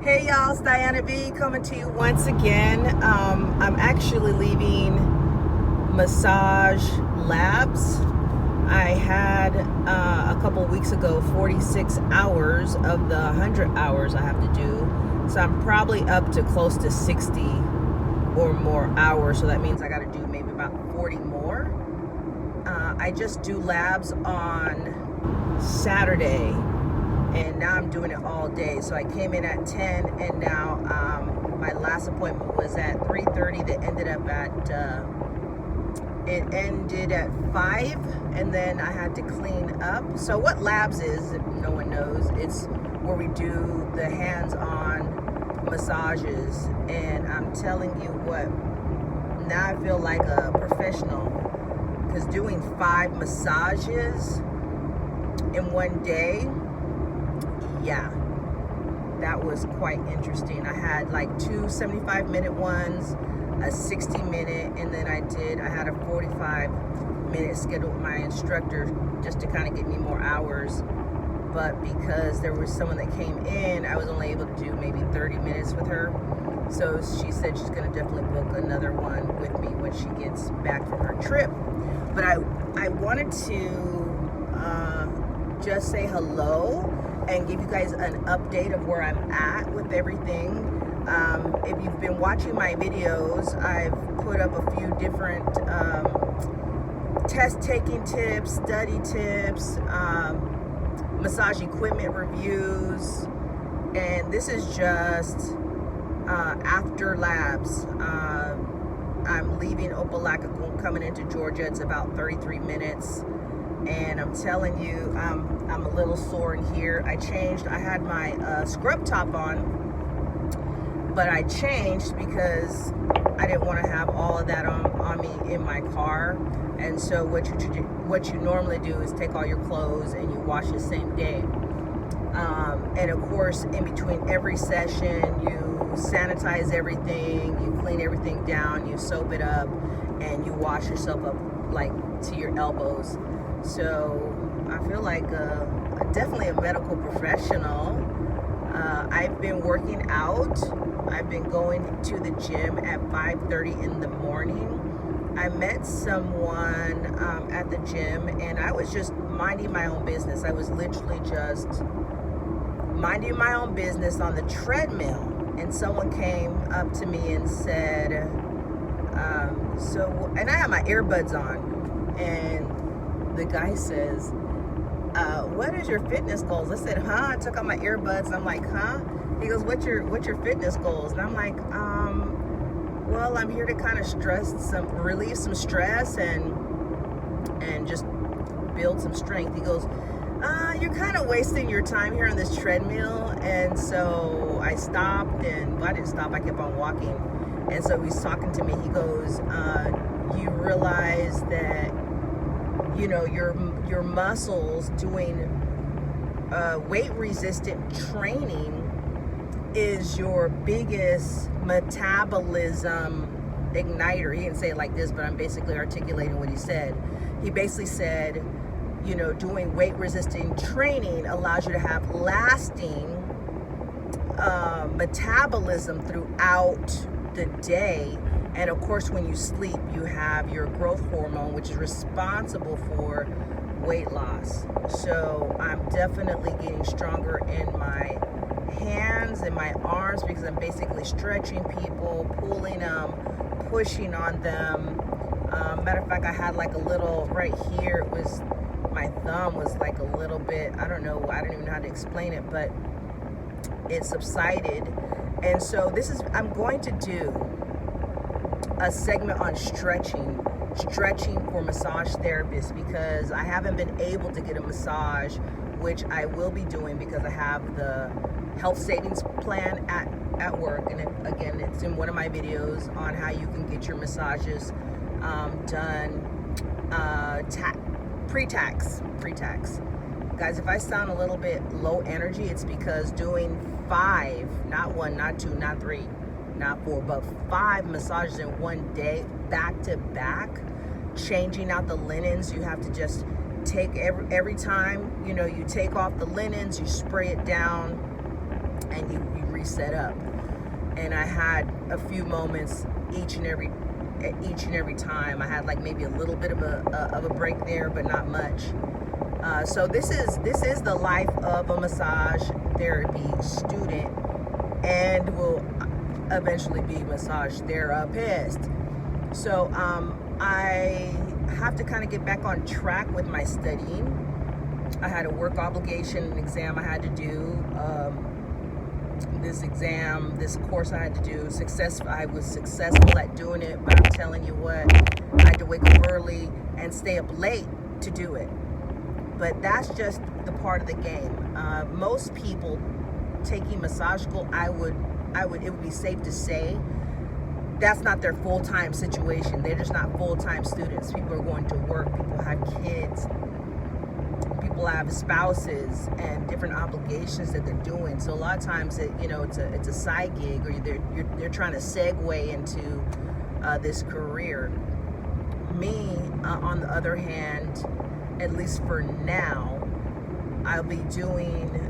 Hey y'all, it's Diana B coming to you once again. I'm actually leaving Massage Labs. I had a couple weeks ago 46 hours of the 100 hours I have to do. So I'm probably up to close to 60 or more hours. So that means I got to do maybe about 40 more. I just do labs on Saturday. And now I'm doing it all day. So I came in at 10, and now my last appointment was at 3:30. That ended up at it ended at 5, and then I had to clean up. So what labs is, if no one knows, it's where we do the hands-on massages. And I'm telling you what, now I feel like a professional, because doing 5 massages in one day, yeah, that was quite interesting. I had like 2 75-minute ones, a 60-minute, and then I had a 45-minute scheduled with my instructor just to kind of get me more hours. But because there was someone that came in, I was only able to do maybe 30 minutes with her. So she said she's going to definitely book another one with me when she gets back from her trip. But I wanted to just say hello and give you guys an update of where I'm at with everything. If you've been watching my videos, I've put up a few different test taking tips, study tips, massage equipment reviews, and this is just after labs. I'm leaving Opelika, coming into Georgia. It's about 33 minutes. And I'm telling you, I'm a little sore in here. I had my scrub top on, but I changed because I didn't want to have all of that on me in my car. And so what you normally do is take all your clothes and you wash the same day. And of course, in between every session, you sanitize everything, you clean everything down, you soap it up, and you wash yourself up like to your elbows. So I feel like definitely a medical professional. I've been working out. I've been going to the gym at 5:30 in the morning. I met someone at the gym, and I was just minding my own business. I was literally just minding my own business on the treadmill, and someone came up to me and said, and I have my earbuds on, and the guy says, what is your fitness goals? I said, I took out my earbuds, and I'm like, He goes, what's your fitness goals? And I'm like, well, I'm here to kind of relieve some stress and just build some strength. He goes, you're kind of wasting your time here on this treadmill. And so I stopped, and I didn't stop, I kept on walking. And so he's talking to me. He goes, you realize that, you know, your muscles doing weight resistant training is your biggest metabolism igniter. He didn't say it like this, but I'm basically articulating what he said. He basically said, you know, doing weight resistant training allows you to have lasting metabolism throughout the day. And of course, when you sleep, you have your growth hormone, which is responsible for weight loss. So I'm definitely getting stronger in my hands and my arms because I'm basically stretching people, pulling them, pushing on them. Matter of fact, I had like a little right here. My thumb was like a little bit, I don't even know how to explain it, but it subsided. And so I'm going to do a segment on stretching for massage therapists, because I haven't been able to get a massage, which I will be doing because I have the health savings plan at work. And again, it's in one of my videos on how you can get your massages done pre-tax. Guys, if I sound a little bit low energy, it's because doing 5, not 1, not 2, not 3, not 4, but 5 massages in one day, back to back, changing out the linens. You have to just take every time, you know, you take off the linens, you spray it down, and you set up. And I had a few moments each and every time. I had like maybe a little bit of a break there, but not much. So this is the life of a massage therapy student, and will eventually be a massage therapist. So I have to kind of get back on track with my studying. I had a work obligation, an exam I had to do. This course I had to do. I was successful at doing it, but I'm telling you what, I had to wake up early and stay up late to do it. But that's just the part of the game. Most people taking massage school, it would be safe to say that's not their full-time situation. They're just not full-time students. People are going to work. People have kids. People have spouses and different obligations that they're doing. So a lot of times, it's a side gig, or they're trying to segue into this career. Me, on the other hand, at least for now, I'll be doing,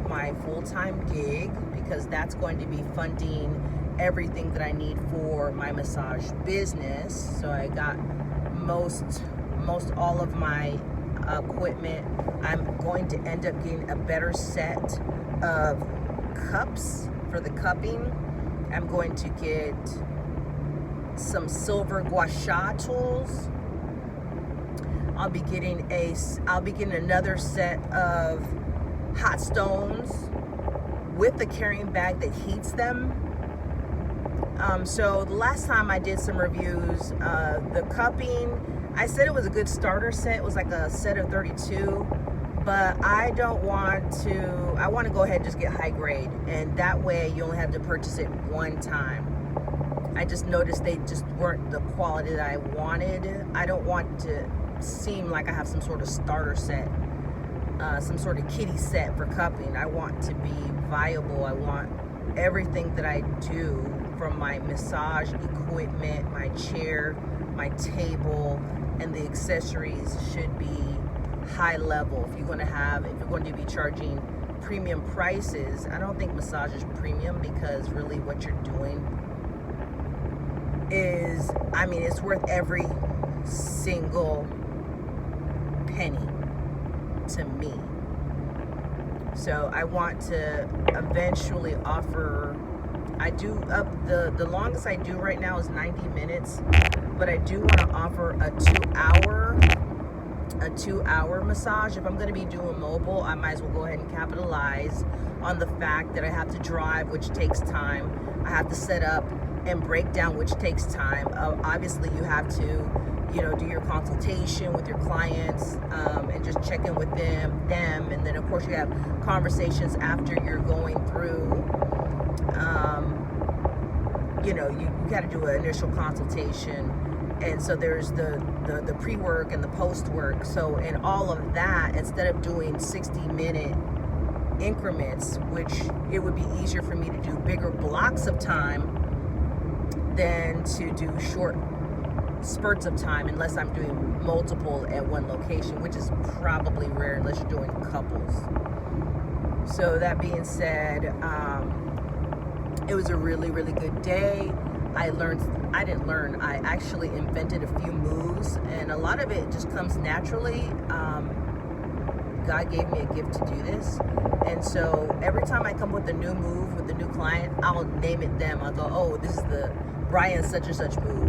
my full-time gig, because that's going to be funding everything that I need for my massage business. So I got most all of my equipment. I'm going to end up getting a better set of cups for the cupping. I'm going to get some silver gua sha tools. I'll be getting another set of hot stones with the carrying bag that heats them. So the last time I did some reviews, the cupping, I said it was a good starter set. It was like a set of 32, but I want to go ahead and just get high grade, and that way you only have to purchase it one time. I just noticed they just weren't the quality that I wanted. I don't want to seem like I have some sort of starter set, some sort of kiddie set for cupping. I want to be viable. I want everything that I do, from my massage equipment, my chair, my table, and the accessories, should be high level. If you're going to be charging premium prices, I don't think massage is premium, because really what you're doing is, it's worth every single penny to me. So I want to eventually offer, the longest I do right now is 90 minutes, but I do want to offer a 2-hour massage. If I'm going to be doing mobile, I might as well go ahead and capitalize on the fact that I have to drive, which takes time. I have to set up and break down, which takes time. Obviously, you have to, do your consultation with your clients, and just check in with them, and then of course you have conversations after you're going through. You got to do an initial consultation, and so there's the pre-work and the post-work. So in all of that, instead of doing 60-minute increments, which it would be easier for me to do bigger blocks of time than to do short spurts of time, unless I'm doing multiple at one location, which is probably rare unless you're doing couples. So that being said, it was a really, really good day. I actually invented a few moves, and a lot of it just comes naturally. God gave me a gift to do this, and so every time I come with a new move with a new client, I'll name it them. I'll go, oh, this is the Brian such and such move,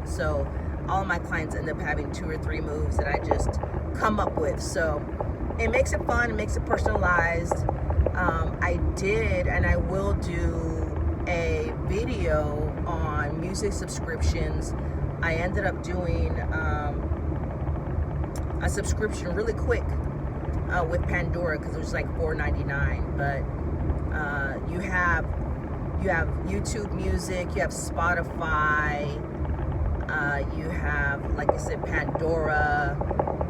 so all of my clients end up having 2 or 3 moves that I just come up with. So it makes it fun, it makes it personalized. I did, and I will do a video on music subscriptions. I ended up doing a subscription really quick with Pandora, because it was like $4.99. But you have YouTube Music, you have Spotify, you have, like I said, Pandora.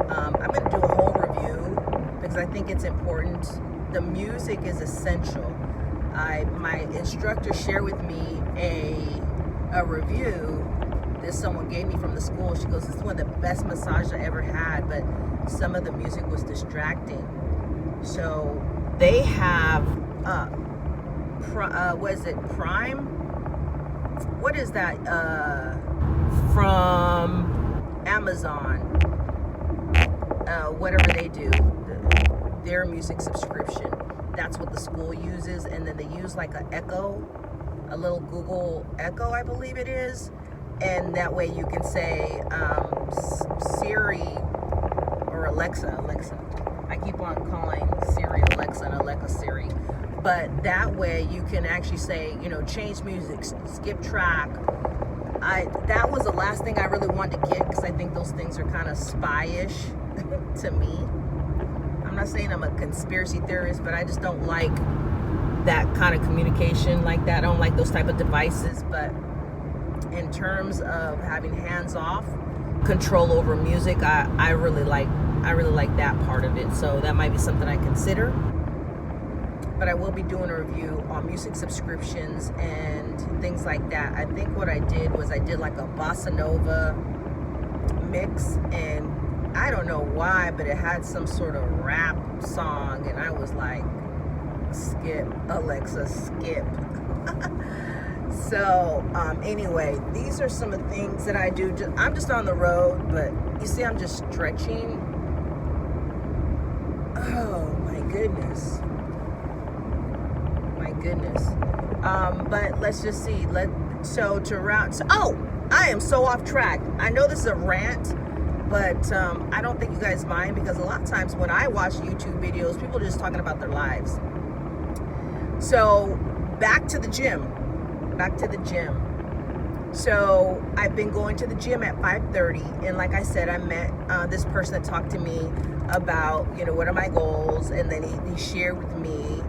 I'm going to do a whole review because I think it's important. The music is essential. My instructor shared with me a review that someone gave me from the school. She goes, "This is one of the best massages I ever had, but some of the music was distracting." So they have what is it, Prime? What is that? From Amazon. Whatever they do, their music subscription. That's what the school uses, and then they use like a Echo, a little Google Echo, I believe it is, and that way you can say Siri or Alexa. I keep on calling Siri Alexa and Alexa Siri, but that way you can actually say, change music, skip track. That was the last thing I really wanted to get, because I think those things are kind of spy-ish to me. I'm not saying I'm a conspiracy theorist, but I just don't like that kind of communication like that. I don't like those type of devices. But in terms of having hands-off control over music, I really like that part of it. So that might be something I consider. But I will be doing a review on music subscriptions and things like that. I think what I did was I did like a bossa nova mix, and I don't know why, but it had some sort of rap song, and I was like, skip, Alexa, skip. So anyway, these are some of the things that I do. I'm just on the road, but you see I'm just stretching. Oh my goodness. But let's just see. I am so off track. I know this is a rant, but I don't think you guys mind, because a lot of times when I watch YouTube videos, people are just talking about their lives. So back to the gym. So I've been going to the gym at 5:30, and like I said, I met this person that talked to me about, what are my goals, and then he shared with me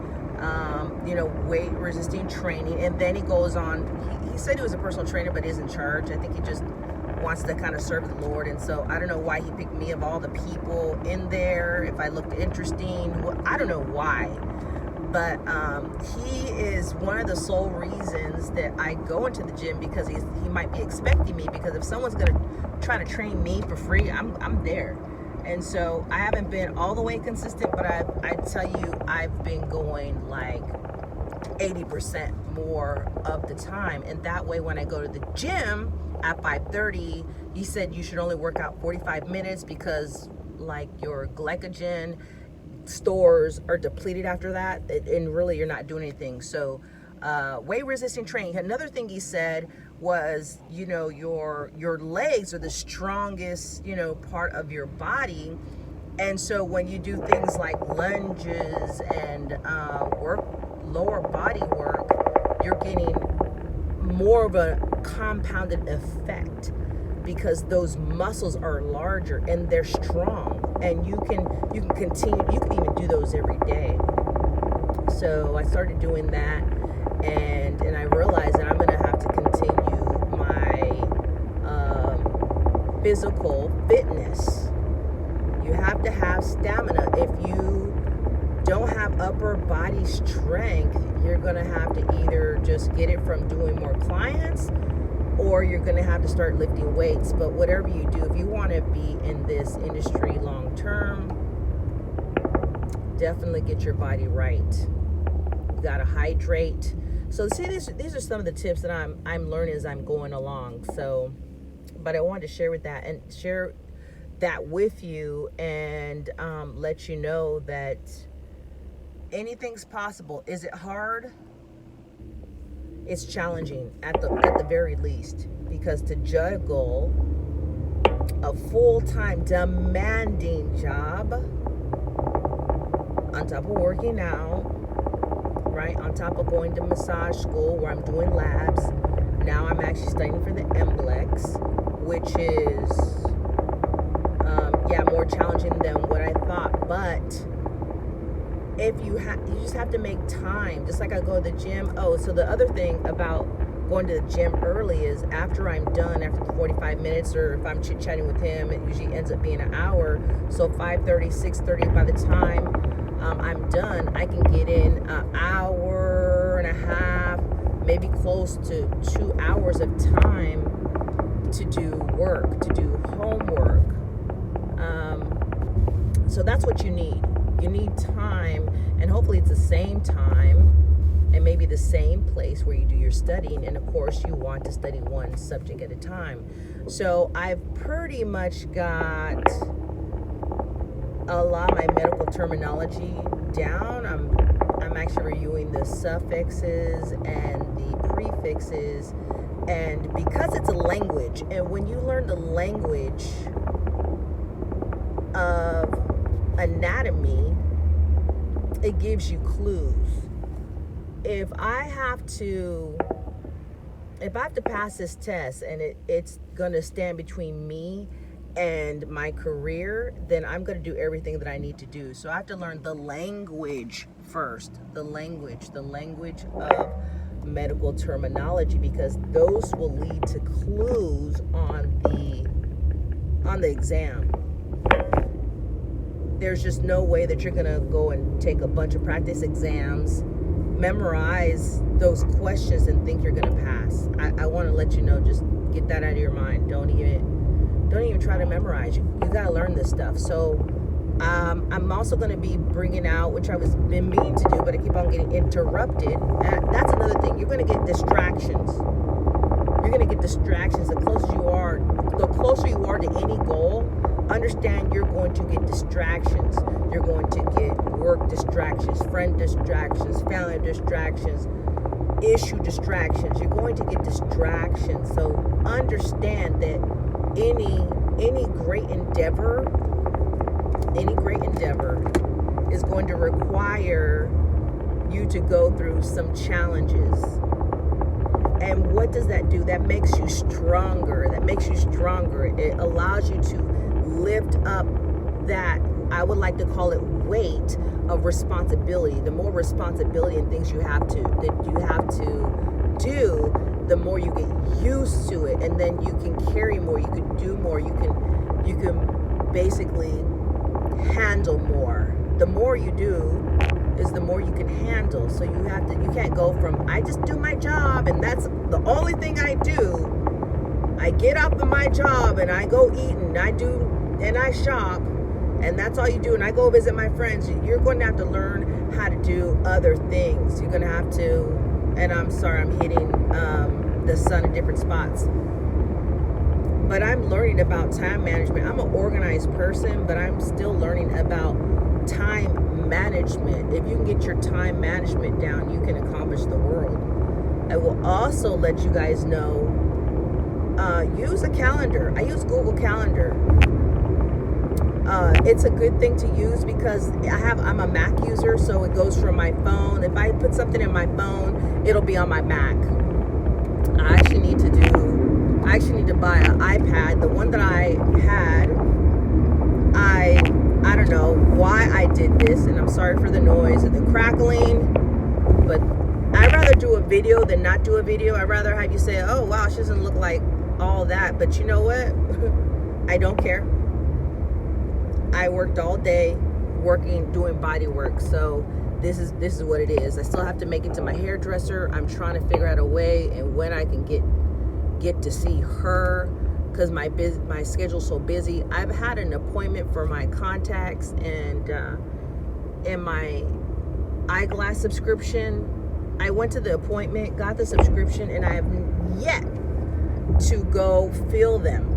weight resisting training, and then he goes on, he said he was a personal trainer but is in charge. I think he just wants to kind of serve the Lord, and so I don't know why he picked me of all the people in there. If I looked interesting, I don't know why, but he is one of the sole reasons that I go into the gym, because he might be expecting me, because if someone's gonna try to train me for free, I'm there. And so I haven't been all the way consistent, but I tell you, I've been going like 80% more of the time. And that way, when I go to the gym at 5:30, he said you should only work out 45 minutes, because like your glycogen stores are depleted after that, and really you're not doing anything. So weight resisting training. Another thing he said was, your legs are the strongest, part of your body. And so when you do things like lunges and lower body work, you're getting more of a compounded effect, because those muscles are larger and they're strong, and you can continue, you can even do those every day. So I started doing that, and I realized that I'm going to have to continue my physical fitness. You have to have stamina. If you don't have upper body strength, you're going to have to either just get it from doing more clients, or you're going to have to start lifting weights. But whatever you do, if you want to be in this industry long term, definitely get your body right. You got to hydrate. So see, these are some of the tips that I'm learning as I'm going along. So, but I wanted to share that with you, and let you know that anything's possible. Is it hard? It's challenging at the very least, because to juggle a full-time demanding job on top of working out, right, on top of going to massage school where I'm doing labs, now I'm actually studying for the MBLEX, which is more challenging than what I thought. But if you just have to make time, just like I go to the gym. Oh, so the other thing about going to the gym early is after I'm done, after the 45 minutes, or if I'm chit-chatting with him, it usually ends up being an hour. So 5:30, 6:30, by the time I'm done, I can get in an hour and a half, maybe close to 2 hours of time to do work, to do homework. So that's what you need. You need time, and hopefully it's the same time and maybe the same place where you do your studying. And of course, you want to study one subject at a time. So I've pretty much got a lot of my medical terminology down. I'm actually reviewing the suffixes and the prefixes, and because it's a language, and when you learn the language of anatomy, it gives you clues. If I have to pass this test and it's gonna stand between me and my career, then I'm gonna do everything that I need to do. So I have to learn the language first, the language of medical terminology, because those will lead to clues on the exam. There's just no way that you're gonna go and take a bunch of practice exams, memorize those questions, and think you're gonna pass. I want to let you know, just get that out of your mind. Don't even try to memorize. You gotta learn this stuff. So I'm also going to be bringing out, which I was been meaning to do, but I keep on getting interrupted. That's another thing. You're going to get distractions. You're going to get distractions. The closer you are to any goal, understand you're going to get distractions. You're going to get work distractions, friend distractions, family distractions, issue distractions. You're going to get distractions. So understand that any great endeavor is going to require you to go through some challenges. And what does that do? That makes you stronger. It allows you to lift up that, I would like to call it, weight of responsibility. The more responsibility and things you have to do, the more you get used to it, and then you can carry more, you can do more, you can basically handle more. The more you do is the more you can handle. So you can't go from, I just do my job and that's the only thing I do. I get up in my job and I go eat and I shop, and that's all you do, and I go visit my friends. You're going to have to learn how to do other things. You're going to have to, and I'm sorry, I'm hitting the sun in different spots. But I'm learning about time management. I'm an organized person, but I'm still learning about time management. If you can get your time management down, you can accomplish the world. I will also let you guys know, use a calendar. I use Google Calendar. It's a good thing to use because I'm a Mac user, so it goes from my phone. If I put something in my phone, it'll be on my Mac. I actually need to buy an iPad. The one that I had, I don't know why I did this, and I'm sorry for the noise and the crackling, but I'd rather do a video than not do a video. I'd rather have you say, oh wow, she doesn't look like all that, but you know what? I don't care. I worked all day doing body work, so this is what it is. I still have to make it to my hairdresser. I'm trying to figure out a way and when I can get to see her, because my schedule's so busy. I've had an appointment for my contacts and my eyeglass subscription. I went to the appointment, got the subscription, and I have yet to go fill them.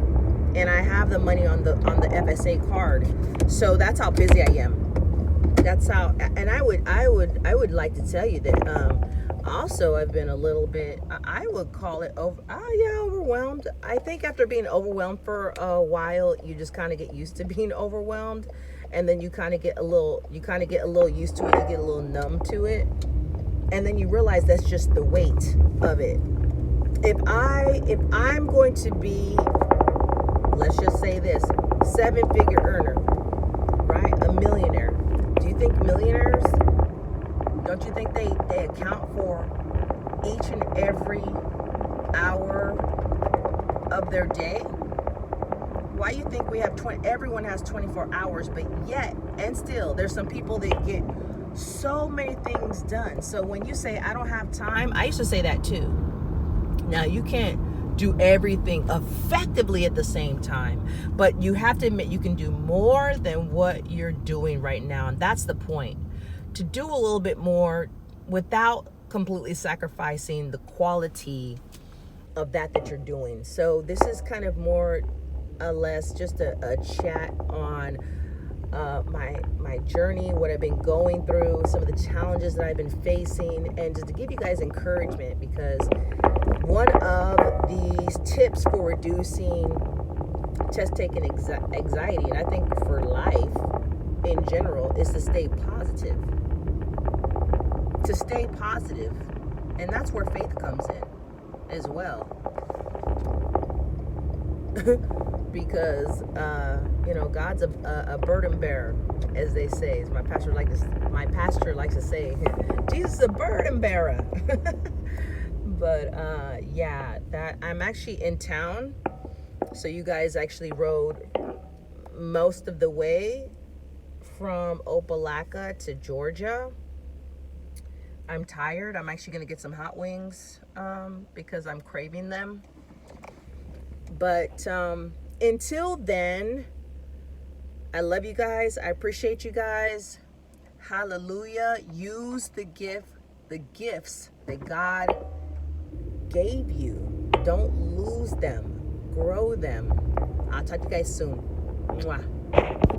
And I have the money on the FSA card. So that's how busy I am. That's how, and I would like to tell you that also I've been a little bit, I would call it overwhelmed. I think after being overwhelmed for a while, you just kind of get used to being overwhelmed, and then you kind of get a little used to it. You get a little numb to it, and then you realize that's just the weight of it. If I'm going to be, let's just say this, 7-figure earner, right? A millionaire. Do you think millionaires, don't you think they account for each and every hour of their day? Why do you think we have everyone has 24 hours, but yet, and still, there's some people that get so many things done. So when you say, I don't have time, I used to say that too. Now, you can't do everything effectively at the same time, but you have to admit you can do more than what you're doing right now. And that's the point. To do a little bit more without completely sacrificing the quality of that you're doing. So this is kind of more or less just a chat on my journey, what I've been going through, some of the challenges that I've been facing, and just to give you guys encouragement, because one of these tips for reducing test taking anxiety, and I think for life in general, is to stay positive. To stay positive, and that's where faith comes in as well. Because God's a burden bearer, as they say. As my pastor likes to say, Jesus is a burden bearer. But that I'm actually in town, so you guys actually rode most of the way from Opelika to Georgia. I'm tired. I'm actually gonna get some hot wings because I'm craving them. But until then, I love you guys. I appreciate you guys. Hallelujah. Use the gifts that God gave you. Don't lose them. Grow them. I'll talk to you guys soon. Mwah.